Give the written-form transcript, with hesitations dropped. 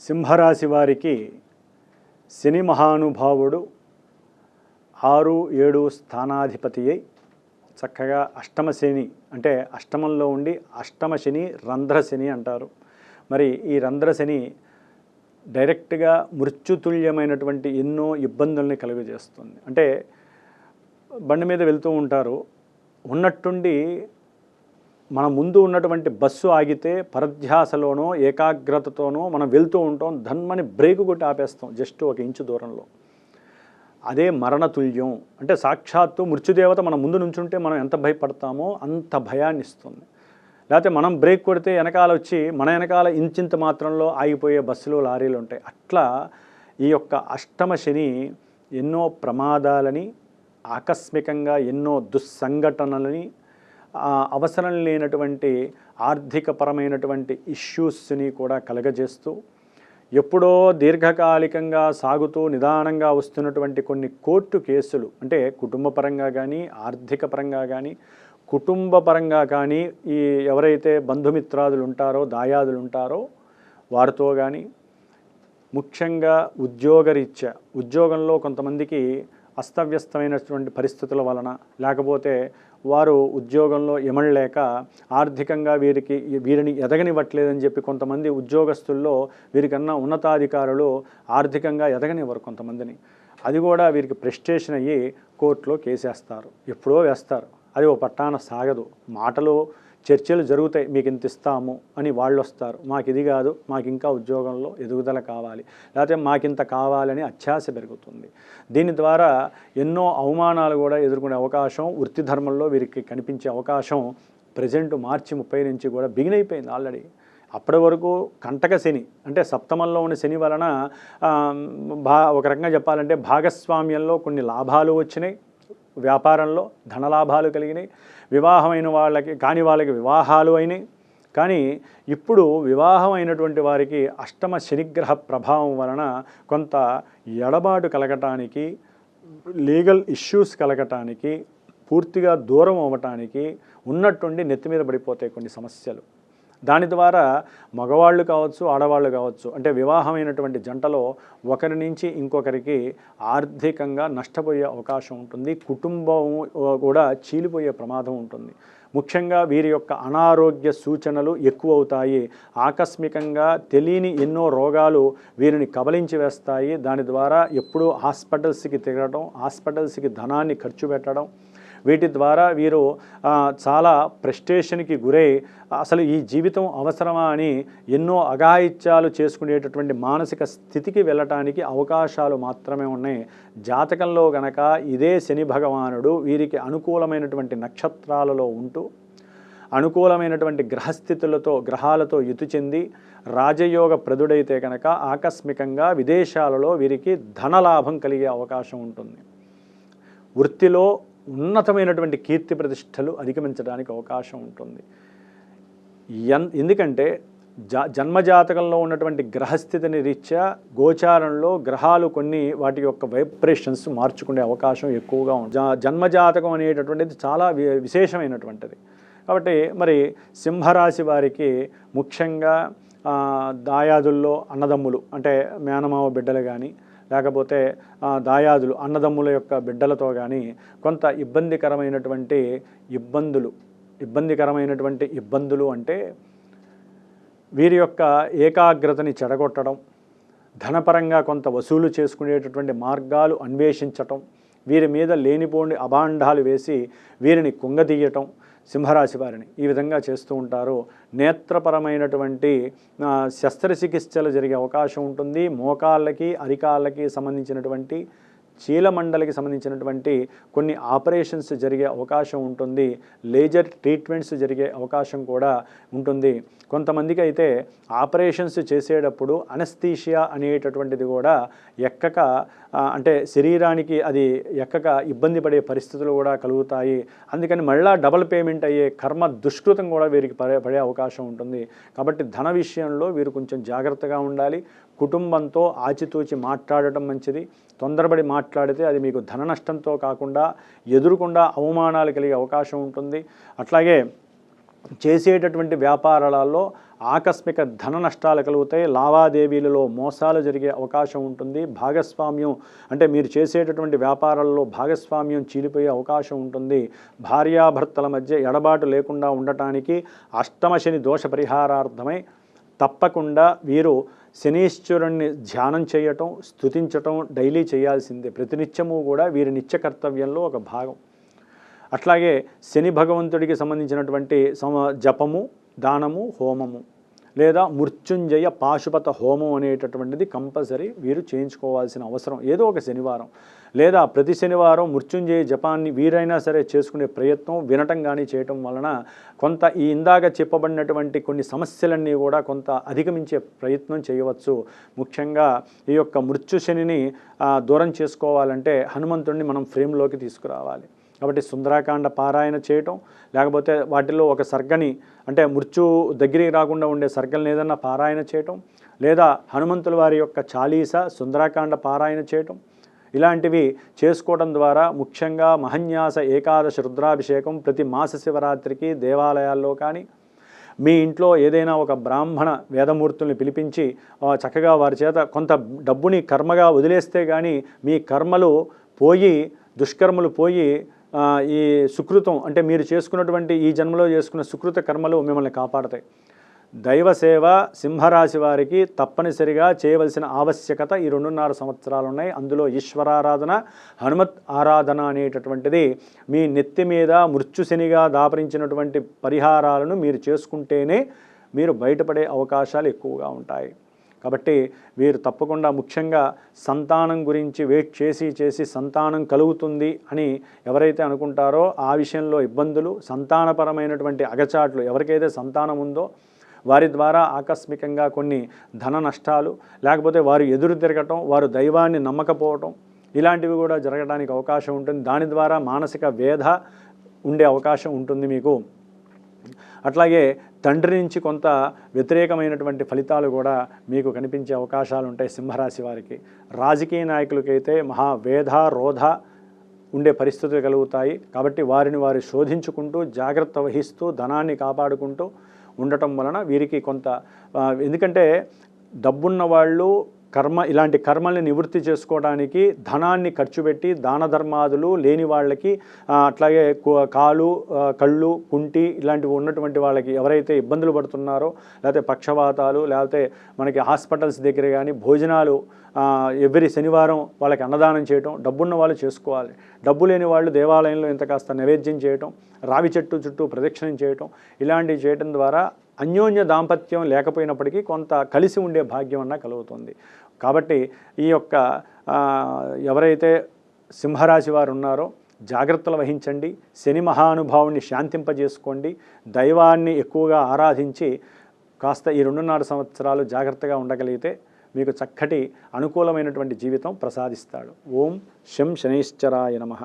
సింహరాశి వారికి శని మహానుభావుడు 6, 7 స్థానాధిపతి అయి చక్కగా అష్టమ శని అంటే అష్టమంలో ఉండి అష్టమ శని రంధ్రశని అంటారు. మరి ఈ రంధ్రశని డైరెక్ట్గా మృత్యుతుల్యమైనటువంటి ఎన్నో ఇబ్బందుల్ని కలుగజేస్తుంది. అంటే బండి మీద వెళ్తూ ఉంటారు, ఉన్నట్టుండి మన ముందు ఉన్నటువంటి బస్సు ఆగితే పరధ్యాసలోనో ఏకాగ్రతతోనో మనం వెళ్తూ ఉంటాం, ధన్మని బ్రేకు కొట్టి ఆపేస్తాం జస్ట్ 1 ఇంచు దూరంలో. అదే మరణతుల్యం. అంటే సాక్షాత్తు మృత్యుదేవత మన ముందు నుంచుంటే మనం ఎంత భయపడతామో అంత భయాన్ని ఇస్తుంది. లేకపోతే మనం బ్రేక్ కొడితే వెనకాల వచ్చి మన వెనకాల ఇంచింత మాత్రంలో ఆగిపోయే బస్సులు లారీలు ఉంటాయి. అట్లా ఈ యొక్క అష్టమ శని ఎన్నో ప్రమాదాలని, ఆకస్మికంగా ఎన్నో దుస్సంఘటనలని, అవసరం లేనటువంటి ఆర్థికపరమైనటువంటి ఇష్యూస్ని కూడా కలగజేస్తూ ఎప్పుడో దీర్ఘకాలికంగా సాగుతూ నిదానంగా వస్తున్నటువంటి కొన్ని కోర్టు కేసులు, అంటే కుటుంబపరంగా కానీ ఆర్థిక పరంగా కానీ కుటుంబపరంగా కానీ ఈ ఎవరైతే బంధుమిత్రాదులు ఉంటారో దాయాదులు ఉంటారో వారితో కానీ, ముఖ్యంగా ఉద్యోగరీత్యా ఉద్యోగంలో కొంతమందికి అస్తవ్యస్తమైనటువంటి పరిస్థితుల వలన, లేకపోతే వారు ఉద్యోగంలో ఎమడలేక ఆర్థికంగా వీరిని ఎదగనివ్వట్లేదని చెప్పి కొంతమంది ఉద్యోగస్తుల్లో వీరికన్నా ఉన్నతాధికారులు ఆర్థికంగా ఎదగనివ్వరు కొంతమందిని. అది కూడా వీరికి ప్రెస్టేషన్ అయ్యి కోర్టులో కేసేస్తారు. ఎప్పుడో వేస్తారు, అది ఓ పట్టాన సాగదు. మాటలు చర్చలు జరుగుతాయి, మీకు ఇంత ఇస్తాము అని వాళ్ళు వస్తారు, మాకు ఇది కాదు, మాకు ఇంకా ఉద్యోగంలో ఎదుగుదల కావాలి, లేకపోతే మాకింత కావాలని అత్యాశ పెరుగుతుంది. దీని ద్వారా ఎన్నో అవమానాలు కూడా ఎదుర్కొనే అవకాశం వృత్తి ధర్మంలో వీరికి కనిపించే అవకాశం ప్రజెంట్ మార్చి 30 నుంచి కూడా బిగిన్ అయిపోయింది ఆల్రెడీ. అప్పటి వరకు కంటక శని అంటే సప్తమంలో ఉన్న శని వలన ఒక రకంగా చెప్పాలంటే భాగస్వామ్యంలో కొన్ని లాభాలు వచ్చినాయి, వ్యాపారంలో ధనలాభాలు కలిగినాయి, వివాహమైన వాళ్ళకి వివాహాలు అయినాయి. కానీ ఇప్పుడు వివాహం అయినటువంటి వారికి అష్టమ శనిగ్రహ ప్రభావం వలన కొంత ఎడబాటు కలగటానికి, లీగల్ ఇష్యూస్ కలగటానికి, పూర్తిగా దూరం అవ్వటానికి ఉన్నట్టుండి నెత్తి మీద పడిపోతాయి కొన్ని సమస్యలు. దాని ద్వారా మగవాళ్ళు కావచ్చు ఆడవాళ్ళు కావచ్చు, అంటే వివాహమైనటువంటి జంటలో ఒకరి నుంచి ఇంకొకరికి ఆర్థికంగా నష్టపోయే అవకాశం ఉంటుంది. కుటుంబం కూడా చీలిపోయే ప్రమాదం ఉంటుంది. ముఖ్యంగా వీరి యొక్క అనారోగ్య సూచనలు ఎక్కువ అవుతాయి. ఆకస్మికంగా తెలియని ఎన్నో రోగాలు వీరిని కబలించి వేస్తాయి. దాని ద్వారా ఎప్పుడూ హాస్పిటల్స్కి తిరగడం, హాస్పిటల్స్కి ధనాన్ని ఖర్చు పెట్టడం, వీటి ద్వారా వీరు చాలా ప్రెస్టేషన్కి గురై అసలు ఈ జీవితం అవసరమా అని ఎన్నో అఘాయిత్యాలు చేసుకునేటటువంటి మానసిక స్థితికి వెళ్ళటానికి అవకాశాలు మాత్రమే ఉన్నాయి. జాతకంలో గనక ఇదే శని భగవానుడు వీరికి అనుకూలమైనటువంటి నక్షత్రాలలో ఉంటూ అనుకూలమైనటువంటి గ్రహాలతో యుతి చెంది రాజయోగ ప్రదుడైతే కనుక ఆకస్మికంగా విదేశాలలో వీరికి ధనలాభం కలిగే అవకాశం ఉంటుంది. వృత్తిలో ఉన్నతమైనటువంటి కీర్తి ప్రతిష్టలు అధిగమించడానికి అవకాశం ఉంటుంది. ఎందుకంటే జన్మజాతకంలో ఉన్నటువంటి గ్రహస్థితిని రీత్యా గోచారంలో గ్రహాలు కొన్ని వాటి యొక్క వైబ్రేషన్స్ మార్చుకునే అవకాశం ఎక్కువగా ఉంది. జన్మజాతకం అనేటటువంటిది చాలా విశేషమైనటువంటిది. కాబట్టి మరి సింహరాశి వారికి ముఖ్యంగా దాయాదుల్లో అన్నదమ్ములు అంటే మేనమావ బిడ్డలు కానీ, లేకపోతే దాయాదులు అన్నదమ్ముల యొక్క బిడ్డలతో కానీ కొంత ఇబ్బందికరమైనటువంటి ఇబ్బందులు అంటే వీరి యొక్క ఏకాగ్రతని చెడగొట్టడం, ధనపరంగా కొంత వసూలు చేసుకునేటటువంటి మార్గాలు అన్వేషించటం, వీరి మీద లేనిపోని అభాండాలు వేసి వీరిని కుంగదీయటం సింహరాశి వారిని ఈ విధంగా చేస్తూ ఉంటారు. నేత్రపరమైనటువంటి శస్త్రచికిత్సలు జరిగే అవకాశం ఉంటుంది. మోకాళ్ళకి అరికాళ్ళకి సంబంధించినటువంటి చీలమండలికి సంబంధించినటువంటి కొన్ని ఆపరేషన్స్ జరిగే అవకాశం ఉంటుంది. లేజర్ ట్రీట్మెంట్స్ జరిగే అవకాశం కూడా ఉంటుంది. కొంతమందికి అయితే ఆపరేషన్స్ చేసేటప్పుడు అనస్థీషియా అనేటటువంటిది కూడా ఎక్కక అంటే శరీరానికి అది ఎక్కక ఇబ్బంది పడే పరిస్థితులు కూడా కలుగుతాయి. అందుకని మళ్ళా డబల్ పేమెంట్ అయ్యే కర్మ దుష్కృతం కూడా వీరికి పడే అవకాశం ఉంటుంది. కాబట్టి ధన విషయంలో వీరు కొంచెం జాగ్రత్తగా ఉండాలి. కుటుంబంతో ఆచితూచి మాట్లాడటం మంచిది. తొందరపడి మాట్లాడితే అది మీకు ధన నష్టంతో కాకుండా ఎదురుకుండా అవమానాలు కలిగే అవకాశం ఉంటుంది. అట్లాగే చేసేటటువంటి వ్యాపారాలలో ఆకస్మిక ధన నష్టాలు కలుగుతాయి, లావాదేవీలలో మోసాలు జరిగే అవకాశం ఉంటుంది, భాగస్వామ్యం అంటే మీరు చేసేటటువంటి వ్యాపారాల్లో భాగస్వామ్యం చీలిపోయే అవకాశం ఉంటుంది, భార్యాభర్తల మధ్య ఎడబాటు లేకుండా ఉండటానికి అష్టమ శని దోష పరిహారార్థమై తప్పకుండా వీరు శనీశ్వరుణ్ణి ధ్యానం చేయటం, స్తుతించటం డైలీ చేయాల్సిందే. ప్రతినిత్యము కూడా వీరి నిత్య కర్తవ్యంలో ఒక భాగం. అట్లాగే శని భగవంతుడికి సంబంధించినటువంటి జపము, దానము, హోమము లేదా మృత్యుంజయ పాశుపత హోమం అనేటటువంటిది కంపల్సరీ వీరు చేయించుకోవాల్సిన అవసరం ఏదో ఒక శనివారం, లేదా ప్రతి శనివారం మృత్యుంజయ జపాన్ని వీరైనా సరే చేసుకునే ప్రయత్నం వినటం కానీ చేయటం వలన కొంత ఈ ఇందాక చెప్పబడినటువంటి కొన్ని సమస్యలన్నీ కూడా కొంత అధిగమించే ప్రయత్నం చేయవచ్చు. ముఖ్యంగా ఈ యొక్క మృత్యు శనిని దూరం చేసుకోవాలంటే హనుమంతుడిని మనం ఫ్రేమ్లోకి తీసుకురావాలి. కాబట్టి సుందరాకాండ పారాయణ చేయటం, లేకపోతే వాటిలో ఒక సర్గని అంటే మృత్యు దగ్గరికి రాకుండా ఉండే సర్గల్ని ఏదన్నా పారాయణ చేయటం, లేదా హనుమంతుల వారి యొక్క చాలీస సుందరాకాండ పారాయణ చేయటం, ఇలాంటివి చేసుకోవడం ద్వారా ముఖ్యంగా మహన్యాస ఏకాదశి రుద్రాభిషేకం ప్రతి మాస శివరాత్రికి దేవాలయాల్లో కానీ మీ ఇంట్లో ఏదైనా ఒక బ్రాహ్మణ వేదమూర్తుల్ని పిలిపించి చక్కగా వారి చేత కొంత డబ్బుని కర్మగా వదిలేస్తే కానీ మీ కర్మలు పోయి, దుష్కర్మలు పోయి ఈ సుకృతం అంటే మీరు చేసుకున్నటువంటి ఈ జన్మలో చేసుకున్న సుకృత కర్మలు మిమ్మల్ని కాపాడతాయి. దైవ సేవ సింహరాశి వారికి తప్పనిసరిగా చేయవలసిన ఆవశ్యకత ఈ 2.5 సంవత్సరాలు ఉన్నాయి. అందులో ఈశ్వరారాధన, హనుమత్ ఆరాధన అనేటటువంటిది మీ నెత్తి మీద మృత్యుశనిగా దాపరించినటువంటి పరిహారాలను మీరు చేసుకుంటేనే మీరు బయటపడే అవకాశాలు ఎక్కువగా ఉంటాయి. కాబట్టి వీరు తప్పకుండా ముఖ్యంగా సంతానం గురించి వెయిట్ చేసి సంతానం కలుగుతుంది అని ఎవరైతే అనుకుంటారో ఆ విషయంలో ఇబ్బందులు, సంతానపరమైనటువంటి అగచాట్లు, ఎవరికైతే సంతానం ఉందో వారి ద్వారా ఆకస్మికంగా కొన్ని ధన నష్టాలు, లేకపోతే వారు ఎదురు తిరగటం, వారు దైవాన్ని నమ్మకపోవటం ఇలాంటివి కూడా జరగడానికి అవకాశం ఉంటుంది. దాని ద్వారా మానసిక వేధ ఉండే అవకాశం ఉంటుంది మీకు. అట్లాగే తండ్రి నుంచి కొంత వ్యతిరేకమైనటువంటి ఫలితాలు కూడా మీకు కనిపించే అవకాశాలు ఉంటాయి సింహరాశి వారికి. రాజకీయ నాయకులకైతే మహావేధ రోధ ఉండే పరిస్థితులు కలుగుతాయి. కాబట్టి వారిని వారు శోధించుకుంటూ జాగ్రత్త వహిస్తూ ధనాన్ని కాపాడుకుంటూ ఉండటం వలన వీరికి కొంత ఎందుకంటే డబ్బున్న వాళ్ళు ఇలాంటి కర్మల్ని నివృత్తి చేసుకోవడానికి ధనాన్ని ఖర్చు పెట్టి దాన ధర్మాదులు లేని వాళ్ళకి, అట్లాగే కాలు కళ్ళు కుంటి ఇలాంటివి ఉన్నటువంటి వాళ్ళకి ఎవరైతే ఇబ్బందులు పడుతున్నారో, లేకపోతే పక్షవాతాలు, లేకపోతే మనకి హాస్పిటల్స్ దగ్గర కానీ భోజనాలు ఎవ్రీ శనివారం వాళ్ళకి అన్నదానం చేయటం డబ్బున్న వాళ్ళు చేసుకోవాలి. డబ్బు లేని వాళ్ళు దేవాలయంలో ఇంత కాస్త నైవేద్యం చేయటం, రావి చెట్టు చుట్టూ ప్రదక్షిణం చేయటం ఇలాంటివి చేయటం ద్వారా అన్యోన్య దాంపత్యం లేకపోయినప్పటికీ కొంత కలిసి ఉండే భాగ్యం అన్నా కలుగుతుంది. కాబట్టి ఈ యొక్క ఎవరైతే సింహరాశి వారు ఉన్నారో జాగ్రత్తలు వహించండి, శని మహానుభావుని శాంతింపజేసుకోండి, దైవాన్ని ఎక్కువగా ఆరాధించి కాస్త ఈ 2.5 సంవత్సరాలు జాగ్రత్తగా ఉండగలిగితే మీకు చక్కటి అనుకూలమైనటువంటి జీవితం ప్రసాదిస్తాడు. ఓం శం శనైశ్చరాయ నమః.